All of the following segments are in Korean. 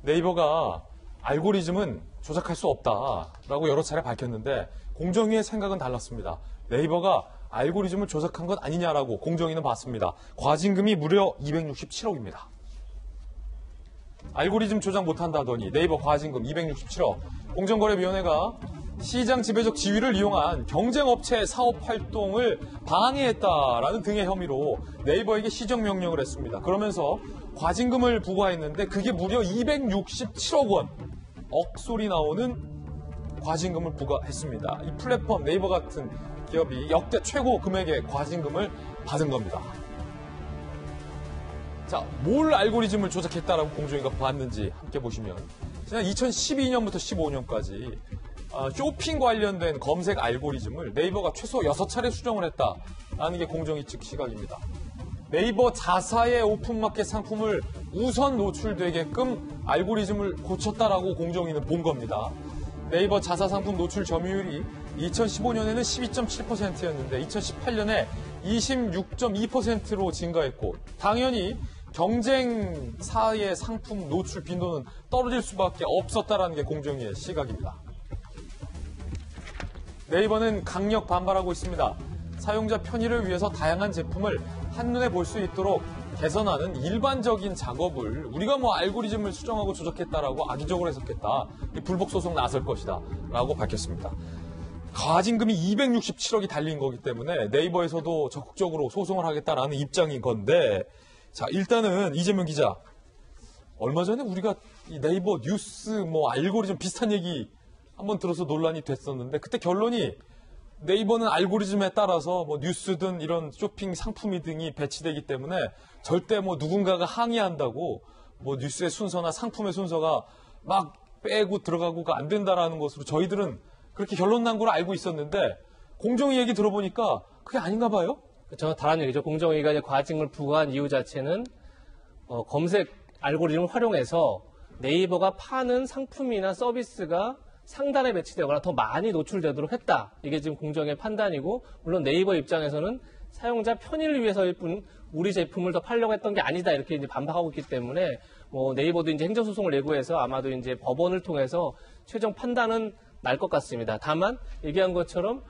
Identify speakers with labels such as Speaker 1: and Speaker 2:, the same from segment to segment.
Speaker 1: 네이버가 알고리즘은 조작할 수 없다라고 여러 차례 밝혔는데 공정위의 생각은 달랐습니다. 네이버가 알고리즘을 조작한 것 아니냐라고 공정위는 봤습니다. 과징금이 무려 267억입니다. 알고리즘 조작 못한다더니 네이버 과징금 267억. 공정거래위원회가 시장 지배적 지위를 이용한 경쟁업체 사업 활동을 방해했다라는 등의 혐의로 네이버에게 시정명령을 했습니다. 그러면서 과징금을 부과했는데 그게 무려 267억 원. 억소리 나오는 과징금을 부과했습니다. 이 플랫폼 네이버 같은 기업이 역대 최고 금액의 과징금을 받은 겁니다. 자, 뭘 알고리즘을 조작했다라고 공정위가 봤는지 함께 보시면 지난 2012년부터 15년까지 쇼핑 관련된 검색 알고리즘을 네이버가 최소 6차례 수정을 했다라는 게 공정위 측 시각입니다. 네이버 자사의 오픈마켓 상품을 우선 노출되게끔 알고리즘을 고쳤다라고 공정위는 본 겁니다. 네이버 자사 상품 노출 점유율이 2015년에는 12.7%였는데 2018년에 26.2%로 증가했고 당연히 경쟁사의 상품 노출 빈도는 떨어질 수밖에 없었다라는 게 공정위의 시각입니다. 네이버는 강력 반발하고 있습니다. 사용자 편의를 위해서 다양한 제품을 한눈에 볼 수 있도록 개선하는 일반적인 작업을 우리가 알고리즘을 수정하고 조작했다라고 악의적으로 해석했다. 불복 소송 나설 것이다 라고 밝혔습니다. 과징금이 267억이 달린 거기 때문에 네이버에서도 적극적으로 소송을 하겠다라는 입장인 건데 자 일단은 이재명 기자 얼마 전에 우리가 이 네이버 뉴스 알고리즘 비슷한 얘기 한번 들어서 논란이 됐었는데 그때 결론이 네이버는 알고리즘에 따라서 뉴스든 이런 쇼핑 상품이 등이 배치되기 때문에 절대 누군가가 항의한다고 뉴스의 순서나 상품의 순서가 막 빼고 들어가고가 안 된다라는 것으로 저희들은 그렇게 결론 난 걸 알고 있었는데 공정위 얘기 들어보니까 그게 아닌가 봐요?
Speaker 2: 그렇죠. 다른 얘기죠. 공정위가 이제 과징금을 부과한 이유 자체는 검색 알고리즘을 활용해서 네이버가 파는 상품이나 서비스가 상단에 배치되거나 더 많이 노출되도록 했다. 이게 지금 공정위의 판단이고 물론 네이버 입장에서는 사용자 편의를 위해서일 뿐 우리 제품을 더 팔려고 했던 게 아니다. 이렇게 이제 반박하고 있기 때문에 네이버도 이제 행정소송을 예고해서 아마도 이제 법원을 통해서 최종 판단은 날 것 같습니다. 다만 얘기한 것처럼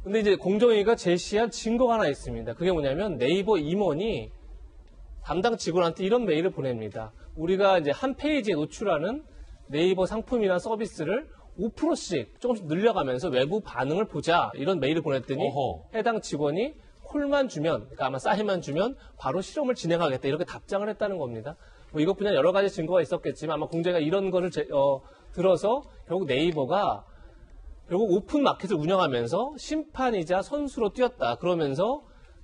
Speaker 2: 근데 이제 공정위가 제시한 증거가 하나 있습니다. 그게 뭐냐면 네이버 임원이 담당 직원한테 이런 메일을 보냅니다. 우리가 이제 한 페이지에 노출하는 네이버 상품이나 서비스를 5%씩 조금씩 늘려가면서 외부 반응을 보자 이런 메일을 보냈더니 해당 직원이 콜만 주면 그러니까 아마 사인만 주면 바로 실험을 진행하겠다 이렇게 답장을 했다는 겁니다. 이것뿐만 여러 가지 증거가 있었겠지만 아마 공정위가 이런 거를 들어서 결국 네이버가 결국 오픈 마켓을 운영하면서 심판이자 선수로 뛰었다. 그러면서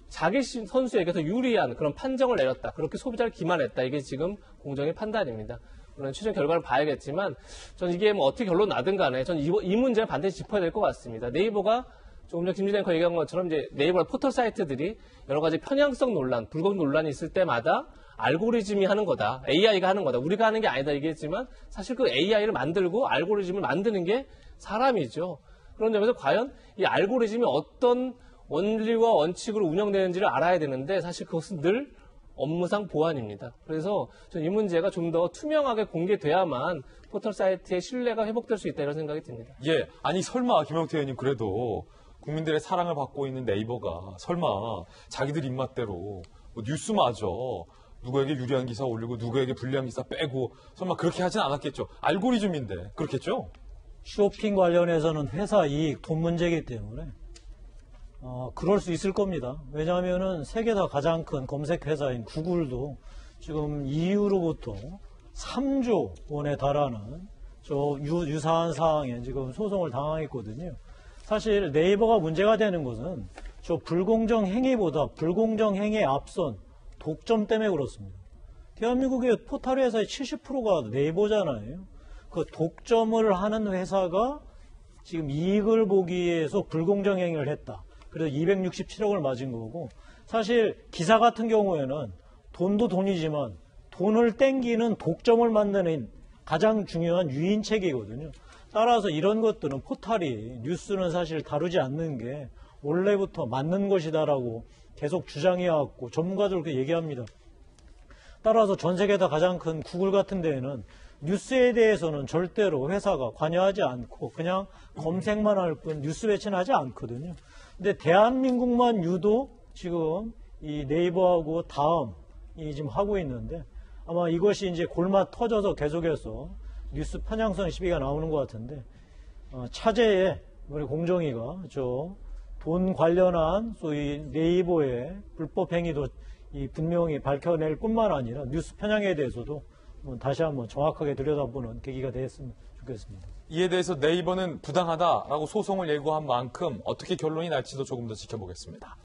Speaker 2: 자기 선수에게 더 유리한 그런 판정을 내렸다. 그렇게 소비자를 기만했다. 이게 지금 공정의 판단입니다. 물론 최종 결과를 봐야겠지만 전 이게 어떻게 결론 나든 간에 전 이 문제를 반드시 짚어야 될 것 같습니다. 네이버가 조금 전 김진애 앵커 얘기한 것처럼 이제 네이버 포털 사이트들이 여러 가지 편향성 논란, 불공 논란이 있을 때마다 알고리즘이 하는 거다. AI가 하는 거다. 우리가 하는 게 아니다 얘기했지만 사실 그 AI를 만들고 알고리즘을 만드는 게 사람이죠. 그런 점에서 과연 이 알고리즘이 어떤 원리와 원칙으로 운영되는지를 알아야 되는데 사실 그것은 늘 업무상 보안입니다. 그래서 저는 이 문제가 좀 더 투명하게 공개돼야만 포털 사이트의 신뢰가 회복될 수 있다 이런 생각이 듭니다.
Speaker 1: 예, 아니 설마 김영태 의원님 그래도 국민들의 사랑을 받고 있는 네이버가 설마 자기들 입맛대로 뉴스마저 누구에게 유리한 기사 올리고 누구에게 불리한 기사 빼고 설마 그렇게 하진 않았겠죠. 알고리즘인데 그렇겠죠.
Speaker 3: 쇼핑 관련해서는 회사 이익, 돈 문제이기 때문에 그럴 수 있을 겁니다. 왜냐하면은 세계에서 가장 큰 검색 회사인 구글도 지금 EU로부터 3조 원에 달하는 유사한 사항에 지금 소송을 당하겠거든요. 사실 네이버가 문제가 되는 것은 불공정 행위보다 불공정 행위에 앞선 독점 때문에 그렇습니다. 대한민국의 포털 회사의 70%가 네이버잖아요. 그 독점을 하는 회사가 지금 이익을 보기 위해서 불공정 행위를 했다. 그래서 267억을 맞은 거고 사실 기사 같은 경우에는 돈도 돈이지만 돈을 땡기는 독점을 만드는 가장 중요한 유인책이거든요. 따라서 이런 것들은 포털이 뉴스는 사실 다루지 않는 게 원래부터 맞는 것이다라고 계속 주장해왔고 전문가들 그렇게 얘기합니다. 따라서 전 세계에서 가장 큰 구글 같은 데에는 뉴스에 대해서는 절대로 회사가 관여하지 않고 그냥 검색만 할 뿐 뉴스 배치는 하지 않거든요. 근데 대한민국만 유독 지금 이 네이버하고 다음이 지금 하고 있는데 아마 이것이 이제 골마 터져서 계속해서 뉴스 편향성 시비가 나오는 것 같은데 차제에 우리 공정위가 돈 관련한 소위 네이버의 불법 행위도 분명히 밝혀낼 뿐만 아니라 뉴스 편향에 대해서도 다시 한번 정확하게 들여다보는 계기가 됐으면 좋겠습니다.
Speaker 1: 이에 대해서 네이버는 부당하다라고 소송을 예고한 만큼 어떻게 결론이 날지도 조금 더 지켜보겠습니다.